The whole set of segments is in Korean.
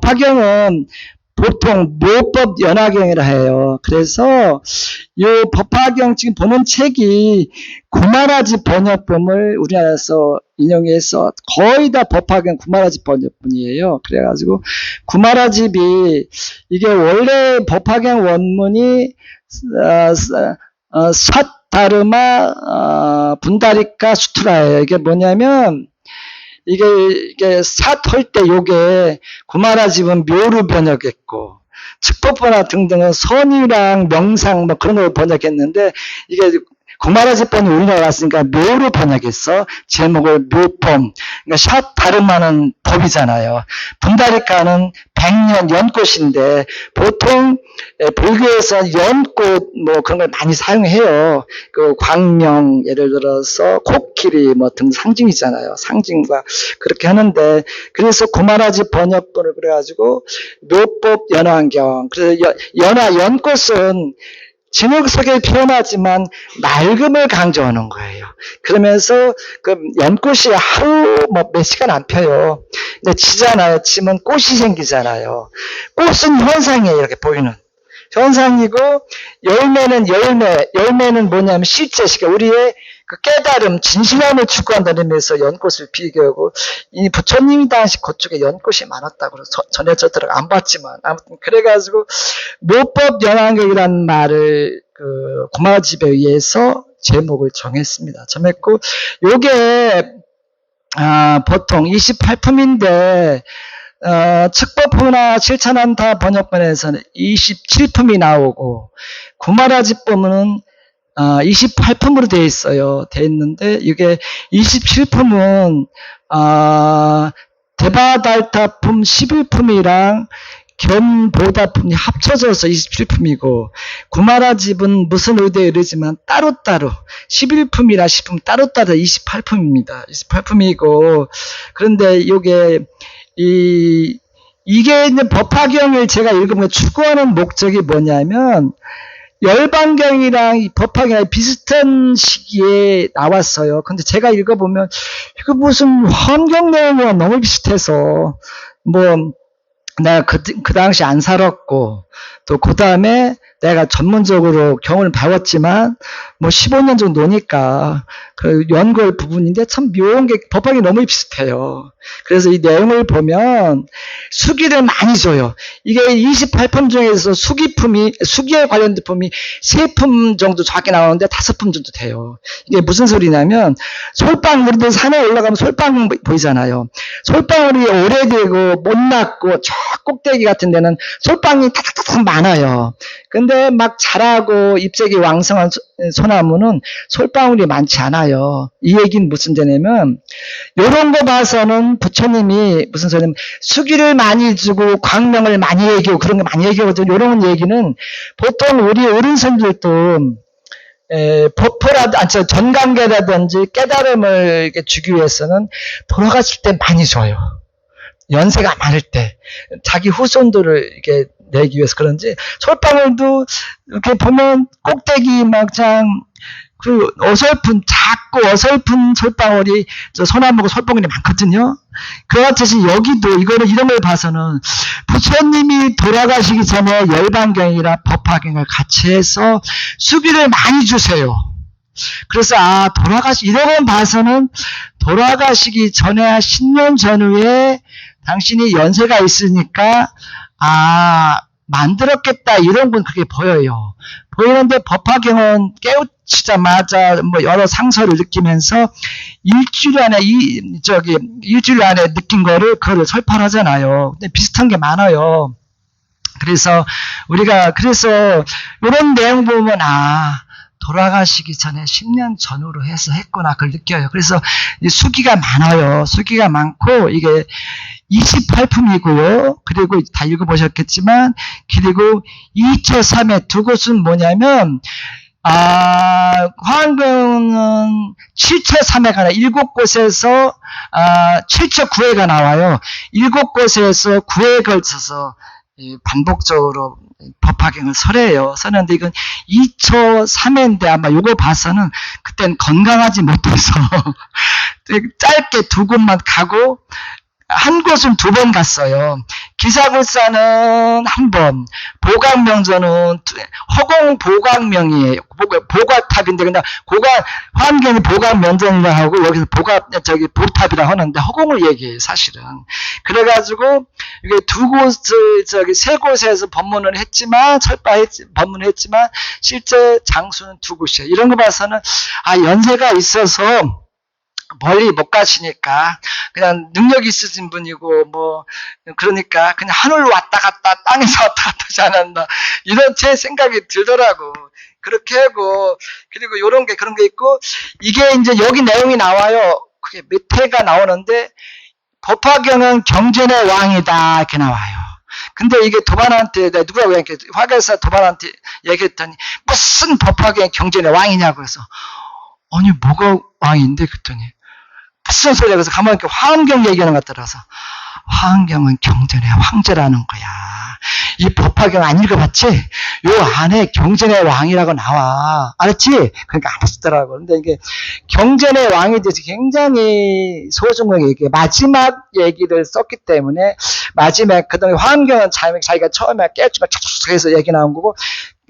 법화경은 보통 모법 연화경이라 해요. 그래서 이 법화경 지금 보는 책이 구마라지 번역본을 우리나라에서 인용해서 거의 다 법화경 구마라지 번역본이에요. 그래가지고 구마라집이 이게 원래 법화경 원문이 삿다르마 분다리카 수트라예요. 이게 뭐냐면 이게 삿할 때 요게 구마라집은 묘로 번역했고 측법보나 등등은 선이랑 명상 뭐 그런 걸 번역했는데 이게 구마라집본이 우리나라 왔으니까 묘로 번역했어. 제목을 묘법. 그러니까 삿다르마는 법이잖아요. 분다리카는 백년 연꽃인데 보통 불교에서 연꽃 뭐 그런 걸 많이 사용해요. 그 광명 예를 들어서 코끼리 뭐 등 상징이잖아요. 상징과 그렇게 하는데 그래서 구마라집 번역본을 그래가지고 묘법 연화경. 그래서 연꽃은 진흙 속에 피어나지만 맑음을 강조하는 거예요. 그러면서 그 연꽃이 하루 뭐 몇 시간 안 펴요. 근데 지잖아요. 지면 꽃이 생기잖아요. 꽃은 현상이에요. 이렇게 보이는. 현상이고 열매는 뭐냐면 실제식 우리의 그 깨달음, 진실함을 추구한다는 의미에서 연꽃을 비교하고 이 부처님이 당시 그쪽에 연꽃이 많았다고 전해졌더라고 안 봤지만 아무튼 그래가지고 묘법 연화경이라는 말을 그 구마집에 의해서 제목을 정했고 요게 보통 28품인데 측법부나 칠찬안타 번역본에서는 27품이 나오고 구마라집본은 28품으로 되어 있어요. 되어 있는데 이게 27품은 대바달타품 11품이랑 견보다품이 합쳐져서 27품이고 구마라집은 무슨 의도에 이르지만 따로따로 11품이라 10품 따로따로 28품입니다. 28품이고 그런데 이게 이게 이제 법화경을 제가 읽으면 추구하는 목적이 뭐냐면 열반경이랑 이 법화경이 비슷한 시기에 나왔어요. 근데 제가 읽어보면 이거 무슨 환경 내용이랑 너무 비슷해서 뭐 내가 그 당시 안 살았고 또 그 다음에 내가 전문적으로 경을 배웠지만 뭐 15년 정도 노니까 그 연구할 부분인데 참 묘한 게 법학이 너무 비슷해요. 그래서 이 내용을 보면 수기를 많이 줘요. 이게 28품 중에서 수기에 관련된 품이 3품 정도 작게 나오는데 5품 정도 돼요. 이게 무슨 소리냐면 솔방 우리들 산에 올라가면 솔방 보이잖아요. 솔방울이 오래되고 못났고 저 꼭대기 같은 데는 솔방이 탁탁탁 많아요. 근데 막 자라고 잎색이 왕성한 소나무는 솔방울이 많지 않아요. 이 얘기는 무슨 데냐면 이런 거 봐서는 부처님이 무슨 소리냐면 수기를 많이 주고 광명을 많이 얘기하고 그런 거 많이 얘기하거든요. 이런 얘기는 보통 우리 어른선들도 전관계라든지 깨달음을 이렇게 주기 위해서는 돌아가실 때 많이 줘요. 연세가 많을 때 자기 후손들을 이렇게 내기 위해서 그런지 솔방울도 이렇게 보면 꼭대기 막장 그 작고 어설픈 솔방울이 소나무고 솔방울이 많거든요. 그렇듯이 여기도 이런 걸 봐서는 부처님이 돌아가시기 전에 열반경이라 법화경을 같이 해서 수기를 많이 주세요. 그래서 이런 걸 봐서는 돌아가시기 전에 10년 전후에 당신이 연세가 있으니까 만들었겠다 이런 건 그게 보여요. 보이는데 법화경은 깨우치자마자 뭐 여러 상서를 느끼면서 일주일 안에 느낀 그거를 설파하잖아요. 근데 비슷한 게 많아요. 그래서 이런 내용 보면 돌아가시기 전에 10년 전후로 해서 했구나 그걸 느껴요. 그래서 수기가 많아요. 수기가 많고 이게 28품이고요. 그리고 다 읽어보셨겠지만 그리고 2처 3회 두 곳은 뭐냐면 화엄경은 7처 3회가 나와요. 7곳에서 7처 9회가 나와요. 7곳에서 9회에 걸쳐서 반복적으로 법화경을 설해요. 이건 2처 3회인데 아마 요거 봐서는 그땐 건강하지 못해서 짧게 두 곳만 가고 한 곳은 2번 갔어요. 기사굴사는 1번, 보각명전은 허공 보각명이에요. 보각탑인데 그냥 화엄경이 보각명전이라 하고 여기서 보탑이라 하는데 허공을 얘기해요, 사실은. 그래가지고 이게 2곳을 3곳에서 법문을 했지만 법문을 했지만 실제 장소는 2곳이에요. 이런 거 봐서는 연세가 있어서 멀리 못 가시니까 그냥 능력이 있으신 분이고 그러니까 그냥 하늘로 왔다 갔다 땅에서 왔다 갔다 하지 않았나 이런 제 생각이 들더라고. 그렇게 하고 그리고 요런 게 그런 게 있고 이게 이제 여기 내용이 나와요. 그게 밑에가 나오는데 법화경은 경전의 왕이다 이렇게 나와요. 근데 이게 도반한테 누가 왜 이렇게 화계사 도반한테 얘기했더니 무슨 법화경이 경전의 왕이냐고 해서 아니 뭐가 왕인데 그랬더니 무슨 소리야. 그래서 가만히 이렇게 화엄경 얘기하는 것 같더라서 화엄경은 경전의 황제라는 거야. 이 법화경 안 읽어봤지? 요 안에 경전의 왕이라고 나와. 알았지? 그러니까 알았더라고. 근데 이게 경전의 왕에 대해서 굉장히 소중하게 이게 마지막 얘기를 썼기 때문에 마지막 그다음에 화엄경은 자기가 처음에 깨우치고 촥촥 해서 얘기 나온 거고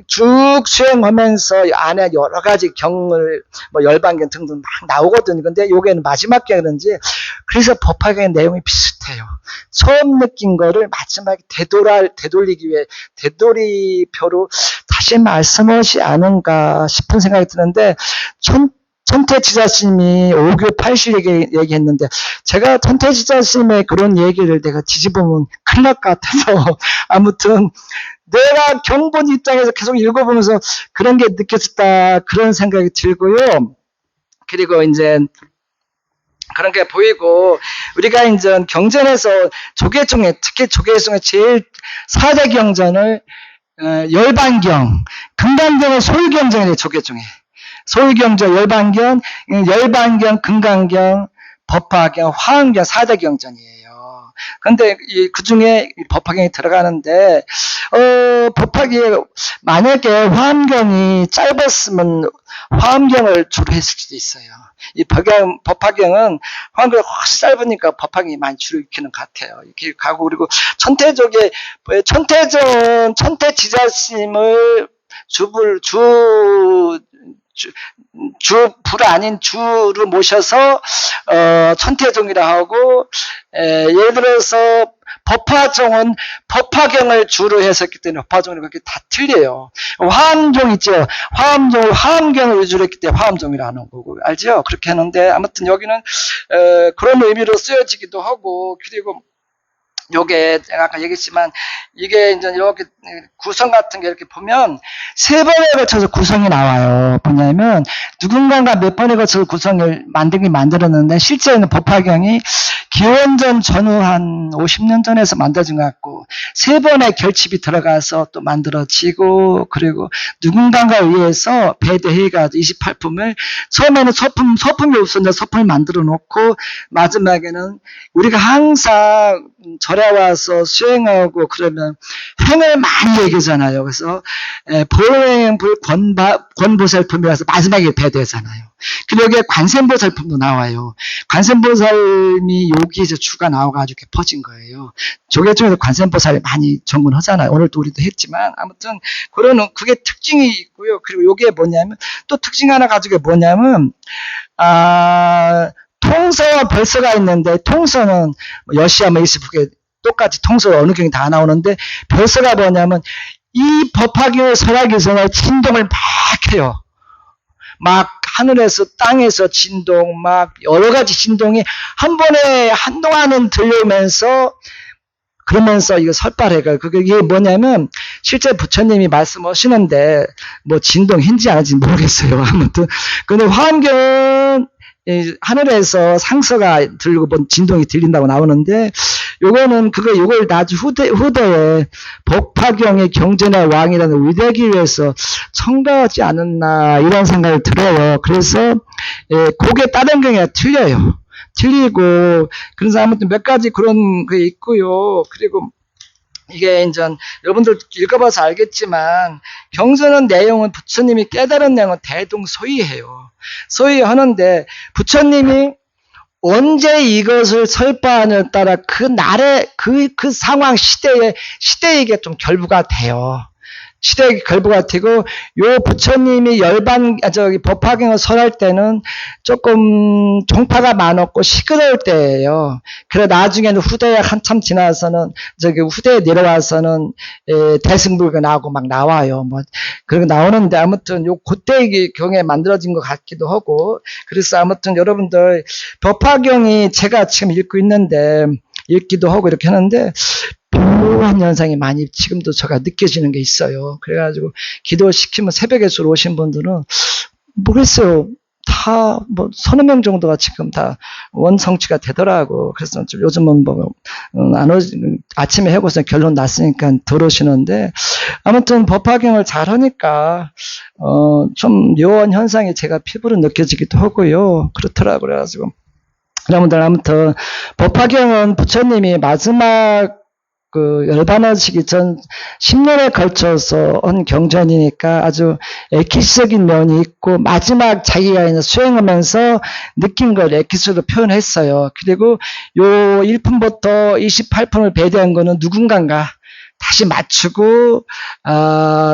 쭉 수행하면서 안에 여러 가지 경을 열반경 등등 막 나오거든요. 근데 요게는 마지막 경이든지 그래서 법화경의 내용이 비슷해요. 처음 느낀 거를 마지막에 되돌리기 위해 되돌이표로 다시 말씀하지 않은가 싶은 생각이 드는데 천태지자스님이 5교 80 얘기했는데 제가 천태지자스님의 그런 얘기를 내가 뒤집으면 큰일 날 것 같아서 아무튼 내가 경본 입장에서 계속 읽어보면서 그런 게 느껴졌다 그런 생각이 들고요. 그리고 이제 그런 게 보이고 우리가 이제 경전에서 조계 중에 특히 조계 중에 제일 4대 경전을 열반경, 금강경은 소유경전이에요. 조계 중에 소유경전, 열반경, 금강경, 법화경, 화엄경 4대 경전이에요. 근데 그 중에 법화경이 들어가는데 만약에 화엄경이 짧았으면 화엄경을 주로 했을 수도 있어요. 이 법화경은 화엄경이 훨씬 짧으니까 법화경이 많이 주로 익히는 것 같아요. 이렇게 가고 그리고 천태지자스님을 불 아닌 주를 모셔서 천태종이라 하고 예를 들어서 법화종은 법화경을 주로 했었기 때문에 법화종이 그렇게 다 틀려요. 화엄종 있죠. 화엄종을 화엄경을 위주로 했기 때문에 화엄종이라는 거고 알죠? 그렇게 하는데 아무튼 여기는 그런 의미로 쓰여지기도 하고 그리고 요게 제가 아까 얘기했지만 이게 이제 이렇게 구성 같은 게 이렇게 보면 3번에 걸쳐서 구성이 나와요. 뭐냐면 누군가가 몇 번에 걸쳐서 구성을 만들었는데 실제는 법화경이 기원전 전후 한 50년 전에서 만들어진 것 같고 3번의 결집이 들어가서 또 만들어지고 그리고 누군가가 의해서 배대해가지고 28품을 처음에는 소품이 없었는데 소품을 만들어 놓고 마지막에는 우리가 항상 절에 와서 수행하고 그러면 행을 많이 얘기하잖아요. 그래서 보행불 권보살품이라서 마지막에 배되잖아요. 그리고 여기에 관세음보살품도 나와요. 관세음보살이 여기에서 주가 나와가지고 이렇게 퍼진 거예요. 조계 중에서 관세음보살이 많이 전문하잖아요. 오늘도 우리도 했지만 아무튼 그게 특징이 있고요. 그리고 요게 뭐냐면 또 특징 하나 가지고 뭐냐면 통서와 별서가 있는데 통서는 여시야마 이스북에 똑같이 통서 어느 경이 다 나오는데 별서가 뭐냐면 이 법화경의 설하기 전에 진동을 막 해요. 막 하늘에서 땅에서 진동 막 여러 가지 진동이 한 번에 한동안은 들려오면서 그러면서 이거 설발해가 그게 뭐냐면 실제 부처님이 말씀하시는데 뭐 진동인지 아닌지 모르겠어요. 아무튼 근데 화엄경은 하늘에서 상서가 들리고 진동이 들린다고 나오는데 요거는 요걸 나중 후대에 법화경의 경전의 왕이라는 위대하기 위해서 첨가하지 않았나 이런 생각이 들어요. 그래서 그게 다른 경우가 틀려요. 틀리고 그래서 아무튼 몇 가지 그런 게 있고요. 그리고 이게 이제 여러분들 읽어봐서 알겠지만 경전의 내용은 부처님이 깨달은 내용은 대동소이해요. 소이하는데 부처님이 언제 이것을 설파하느냐에 따라 그 날의 그 상황 시대에게 좀 결부가 돼요. 시대의 결부가 되고, 요 부처님이 법화경을 설할 때는 조금 종파가 많았고 시끄러울 때예요. 그래 나중에는 후대에 한참 지나서는 후대에 내려와서는 대승불가 나오고 막 나와요. 뭐 그리고 나오는데 아무튼 요 그때의 경에 만들어진 것 같기도 하고, 그래서 아무튼 여러분들 법화경이 제가 지금 읽기도 하고 이렇게 하는데 묘한 현상이 많이 지금도 제가 느껴지는 게 있어요. 그래가지고 기도시키면 새벽에 주로 오신 분들은 모르겠어요. 다 서너 명 정도가 지금 다 원성취가 되더라고. 그래서 요즘은 아침에 해고서 결론 났으니까 들어오시는데, 아무튼 법화경을 잘 하니까 좀 묘한 현상이 제가 피부로 느껴지기도 하고요. 그렇더라고요. 그래가지고 여러분들 아무튼 법화경은 부처님이 마지막 열반하시기 전 10년에 걸쳐서 한 경전이니까 아주 엑기스적인 면이 있고, 마지막 자기가 이제 수행하면서 느낀 걸 엑기스로 표현했어요. 그리고 요 1품부터 28품을 배대한 거는 누군가가 다시 맞추고,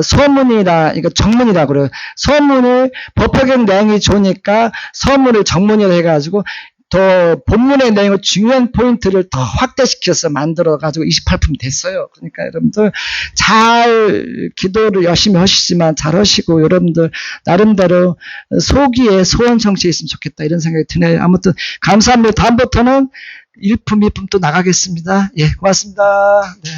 서문이라, 이거 정문이라고 그래요. 서문을, 법화경 내용이 좋으니까 서문을 정문이라 해가지고, 더 본문의 내용의 중요한 포인트를 더 확대시켜서 만들어가지고 28품이 됐어요. 그러니까 여러분들 잘 기도를 열심히 하시지만 잘 하시고, 여러분들 나름대로 소기에 소원 성취 있으면 좋겠다 이런 생각이 드네요. 아무튼 감사합니다. 다음부터는 1품, 2품 또 나가겠습니다. 예, 고맙습니다. 네. 네.